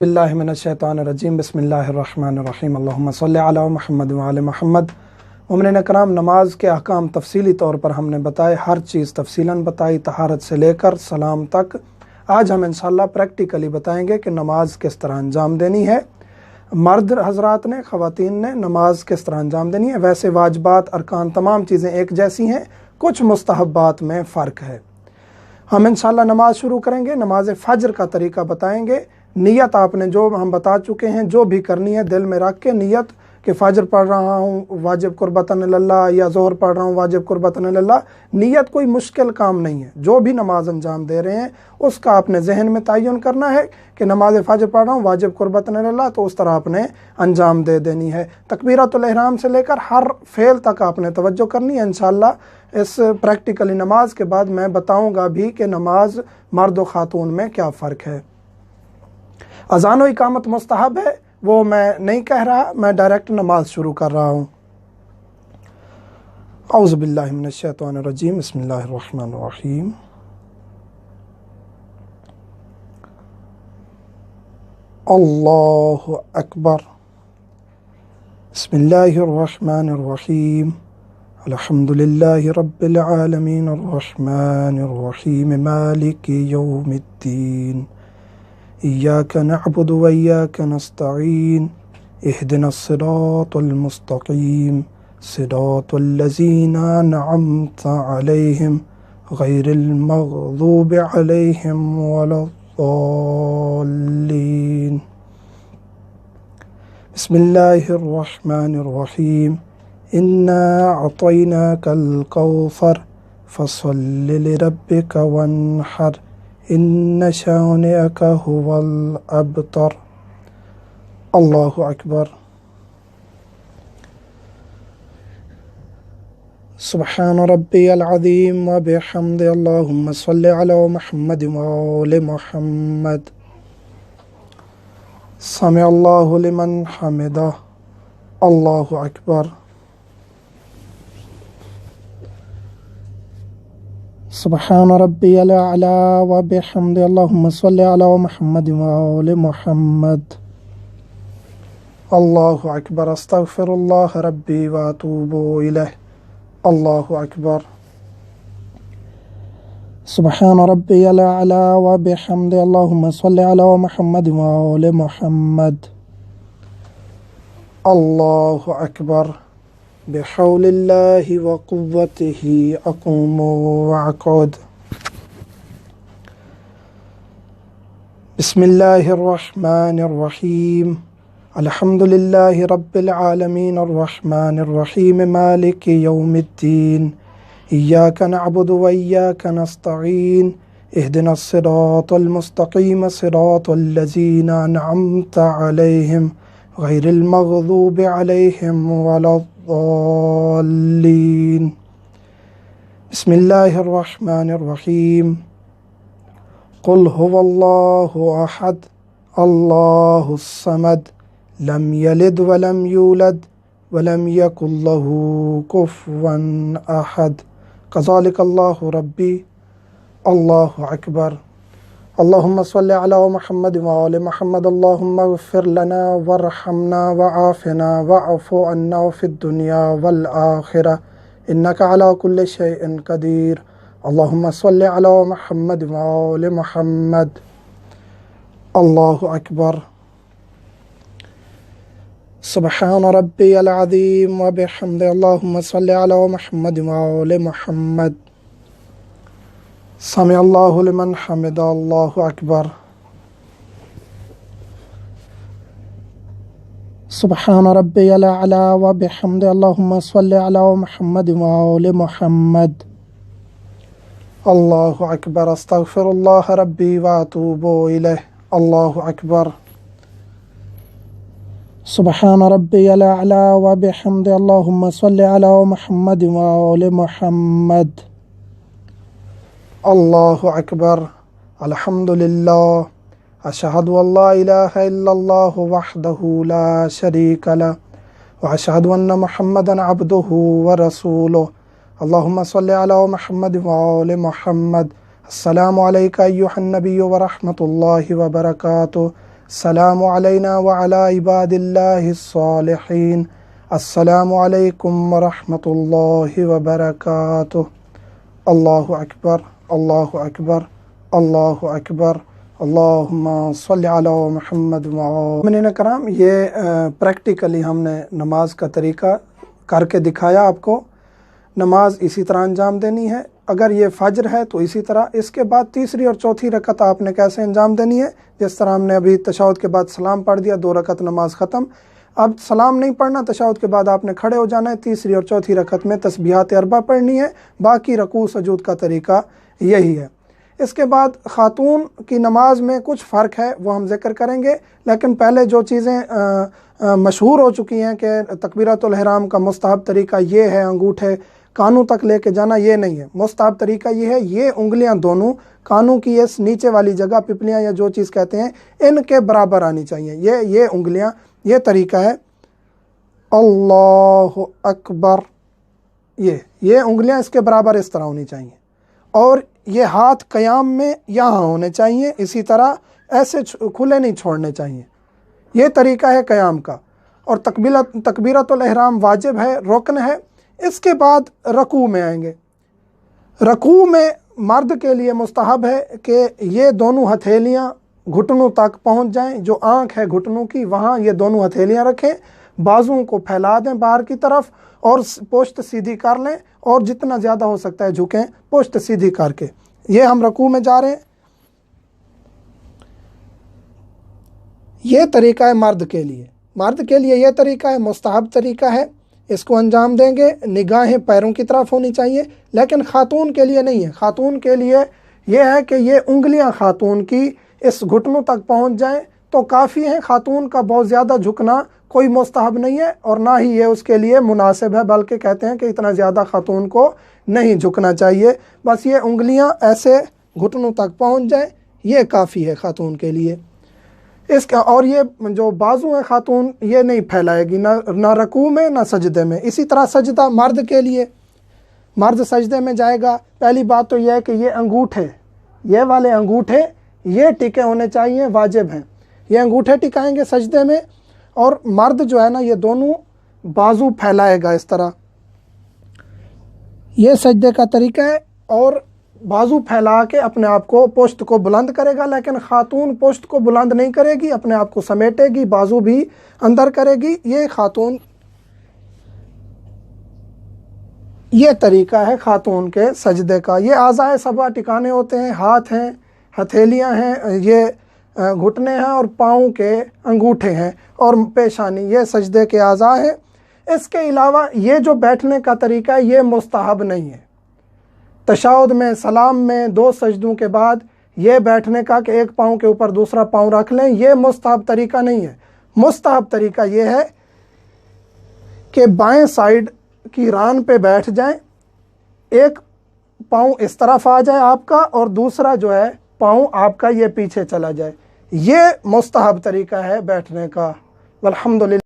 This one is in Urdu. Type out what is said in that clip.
باللہ من الشیطان الرجیم بسم اللہ الرحمن الرحیم اللہم صلی علی محمد وعلی محمد۔ مومنین کرام، نماز کے احکام تفصیلی طور پر ہم نے بتائے، ہر چیز تفصیلاً بتائی، طہارت سے لے کر سلام تک۔ آج ہم انشاءاللہ پریکٹیکلی بتائیں گے کہ نماز کس طرح انجام دینی ہے۔ مرد حضرات نے، خواتین نے نماز کس طرح انجام دینی ہے۔ ویسے واجبات، ارکان، تمام چیزیں ایک جیسی ہیں، کچھ مستحبات میں فرق ہے۔ ہم انشاءاللہ نماز شروع کریں گے، نماز فجر کا طریقہ بتائیں گے۔ نیت آپ نے جو ہم بتا چکے ہیں، جو بھی کرنی ہے دل میں رکھ کے نیت کہ فجر پڑھ رہا ہوں واجب قربتاً اللہ، یا ظہر پڑھ رہا ہوں واجب قربتاً اللہ۔ نیت کوئی مشکل کام نہیں ہے، جو بھی نماز انجام دے رہے ہیں اس کا آپ نے ذہن میں تعین کرنا ہے کہ نماز فجر پڑھ رہا ہوں واجب قربتاً اللہ، تو اس طرح آپ نے انجام دے دینی ہے۔ تکبیرۃ الاحرام سے لے کر ہر فعل تک آپ نے توجہ کرنی ہے۔ انشاءاللہ اس پریکٹیکلی نماز کے بعد میں بتاؤں گا بھی کہ نماز مرد و خاتون میں کیا فرق ہے۔ اذان و اقامت مستحب ہے، وہ میں نہیں کہہ رہا، میں ڈائریکٹ نماز شروع کر رہا ہوں۔ اعوذ باللہ من الشیطان الرجیم، بسم اللہ الرحمن الرحیم۔ اللہ اکبر، بسم اللہ الرحمن الرحیم، الحمد للہ رب العالمین، الرحمن الرحیم، مالک یوم الدین، ایاک نعبد و ایاک نستعین، اہدنا الصراط المستقیم، صراط الذین انعمت علیہم غیر المغضوب علیہم ولا الضالین۔ بسم اللہ الرحمن الرحیم، انا اعطیناک الکوثر فصل لربک وانحر، ان شانئک هو الابتر۔ اللہ اکبر۔ سبحان ربی العظیم وبحمد، اللہم صلی علی محمد وآل محمد۔ سمع اللہ لمن حمدہ، اللہ اکبر۔ سبحان ربی الاعلی وبحمد، اللہم صلی علی محمد وآل محمد۔ اللہ اکبر۔ استغفر اللہ ربی واتوب الیہ، اللہ اکبر۔ سبحان ربی الاعلی وبحمد، اللہم صلی علی محمد وآل محمد۔ اللہ اکبر۔ بحول اللہ وقوتہ اقوم واقعد۔ بسم اللہ الرحمن الرحیم، الحمد للہ رب العالمین، الرحمن الرحیم، مالک یوم الدین، ایاک نعبد و ایاک نستعین، اہدنا الصراط المستقیم، صراط الذین انعمت علیہم غیر المغضوب علیہم ولا الضالین۔ بسم اللہ الرحمن الرحیم، قل هو اللہ احد اللہ الصمد لم یلد ولم یولد ولم یکن له کفوا احد، کذالک اللہ ربی۔ اللہ اکبر۔ اللہم صلی علی محمد وآل محمد، اللہم اغفر لنا وارحمنا وعافنا واعف عنا فی الدنیا والآخرہ، انک علی کل شیء قدیر۔ اللہم صلی علی محمد وآل محمد۔ اللہ اکبر۔ سبحان ربی العظیم وبحمد، اللہم صلی علی محمد وآل محمد۔ سمع اللہ لمن حمد، اللہ اکبر۔ سبحان ربی الاعلی وبحمد، اللہم صلی علی محمد وآل محمد۔ اللہ اکبر۔ استغفر اللہ ربی واتوب الیہ، اللہ اکبر۔ سبحان ربی الاعلی وبحمد، اللہم صلی علی محمد وآل محمد۔ اللہ اکبر۔ الحمد للہ، اشہد ان لا الہ الا اللہ وحدہ لا شریک لہ، واشہد ان محمدا عبدہ ورسولہ۔ اللہم صلی علی محمد وآل محمد۔ السلام علیکہ ایہا النبی ورحمۃ اللہ وبرکاتہ۔ السلام علینا وعلی عباد اللہ الصالحین، السلام علیکم ورحمۃ اللہ وبرکاتہ۔ اللہ اکبر، اللہ اکبر، اللہ اکبر، اللہم صلی علی محمد مومنین کرام، یہ پریکٹیکلی ہم نے نماز کا طریقہ کر کے دکھایا آپ کو۔ نماز اسی طرح انجام دینی ہے، اگر یہ فجر ہے تو اسی طرح، اس کے بعد تیسری اور چوتھی رکعت آپ نے کیسے انجام دینی ہے، جس طرح ہم نے ابھی تشہد کے بعد سلام پڑھ دیا، 2 رکعت نماز ختم۔ اب سلام نہیں پڑھنا، تشہد کے بعد آپ نے کھڑے ہو جانا ہے، تیسری اور چوتھی رکعت میں تسبیحات 4 پڑھنی ہے، باقی رکوع سجود کا طریقہ یہی ہے۔ اس کے بعد خاتون کی نماز میں کچھ فرق ہے، وہ ہم ذکر کریں گے، لیکن پہلے جو چیزیں مشہور ہو چکی ہیں کہ تکبیرۃ الاحرام کا مستحب طریقہ یہ ہے، انگوٹھے کانوں تک لے کے جانا، یہ نہیں ہے۔ مستحب طریقہ یہ ہے، یہ انگلیاں دونوں کانوں کی اس نیچے والی جگہ، پپلیاں یا جو چیز کہتے ہیں، ان کے برابر آنی چاہیے۔ یہ انگلیاں، یہ طریقہ ہے اللہ اکبر، یہ انگلیاں اس کے برابر اس طرح ہونی چاہیے، اور یہ ہاتھ قیام میں یہاں ہونے چاہیے، اسی طرح ایسے کھلے نہیں چھوڑنے چاہیے۔ یہ طریقہ ہے قیام کا، اور تکبیرۃ الاحرام واجب ہے، رکن ہے۔ اس کے بعد رکوع میں آئیں گے۔ رکوع میں مرد کے لیے مستحب ہے کہ یہ دونوں ہتھیلیاں گھٹنوں تک پہنچ جائیں، جو آنکھ ہے گھٹنوں کی وہاں یہ دونوں ہتھیلیاں رکھیں، بازوؤں کو پھیلا دیں باہر کی طرف، اور پشت سیدھی کر لیں، اور جتنا زیادہ ہو سکتا ہے جھکیں پشت سیدھی کر کے۔ یہ ہم رکوع میں جا رہے ہیں۔ یہ طریقہ ہے مرد کے لیے، مرد کے لیے یہ طریقہ ہے، مستحب طریقہ ہے، اس کو انجام دیں گے۔ نگاہیں پیروں کی طرف ہونی چاہیے، لیکن خاتون کے لیے نہیں ہے۔ خاتون کے لیے یہ ہے کہ یہ انگلیاں خاتون کی اس گھٹنوں تک پہنچ جائیں تو کافی ہیں۔ خاتون کا بہت زیادہ جھکنا کوئی مستحب نہیں ہے، اور نہ ہی یہ اس کے لیے مناسب ہے، بلکہ کہتے ہیں کہ اتنا زیادہ خاتون کو نہیں جھکنا چاہیے، بس یہ انگلیاں ایسے گھٹنوں تک پہنچ جائیں، یہ کافی ہے خاتون کے لیے۔ اس کا، اور یہ جو بازو ہے خاتون یہ نہیں پھیلائے گی، نہ رکوع میں نہ سجدے میں۔ اسی طرح سجدہ مرد کے لیے، مرد سجدے میں جائے گا، پہلی بات تو یہ ہے کہ یہ انگوٹھے، یہ والے انگوٹھے یہ ٹکے ہونے چاہیے، واجب ہیں۔ یہ انگوٹھے ٹکائیں گے سجدے میں، اور مرد جو ہے نا یہ دونوں بازو پھیلائے گا اس طرح، یہ سجدے کا طریقہ ہے، اور بازو پھیلا کے اپنے آپ کو، پشت کو بلند کرے گا، لیکن خاتون پشت کو بلند نہیں کرے گی، اپنے آپ کو سمیٹے گی، بازو بھی اندر کرے گی۔ یہ خاتون، یہ طریقہ ہے خاتون کے سجدے کا۔ یہ اعضاء سبع ٹکانے ہوتے ہیں، ہاتھ ہیں، ہتھیلیاں ہیں، یہ گھٹنے ہیں، اور پاؤں کے انگوٹھے ہیں، اور پیشانی، یہ سجدے کے اعضاء ہیں۔ اس کے علاوہ یہ جو بیٹھنے کا طریقہ ہے یہ مستحب نہیں ہے۔ تشہد میں، سلام میں، 2 سجدوں کے بعد یہ بیٹھنے کا کہ ایک پاؤں کے اوپر دوسرا پاؤں رکھ لیں، یہ مستحب طریقہ نہیں ہے۔ مستحب طریقہ یہ ہے کہ بائیں سائیڈ کی ران پہ بیٹھ جائیں، ایک پاؤں اس طرف آ جائے آپ کا، اور دوسرا جو ہے پاؤں آپ کا یہ پیچھے چلا جائے۔ یہ مستحب طریقہ ہے بیٹھنے کا۔ والحمدللہ۔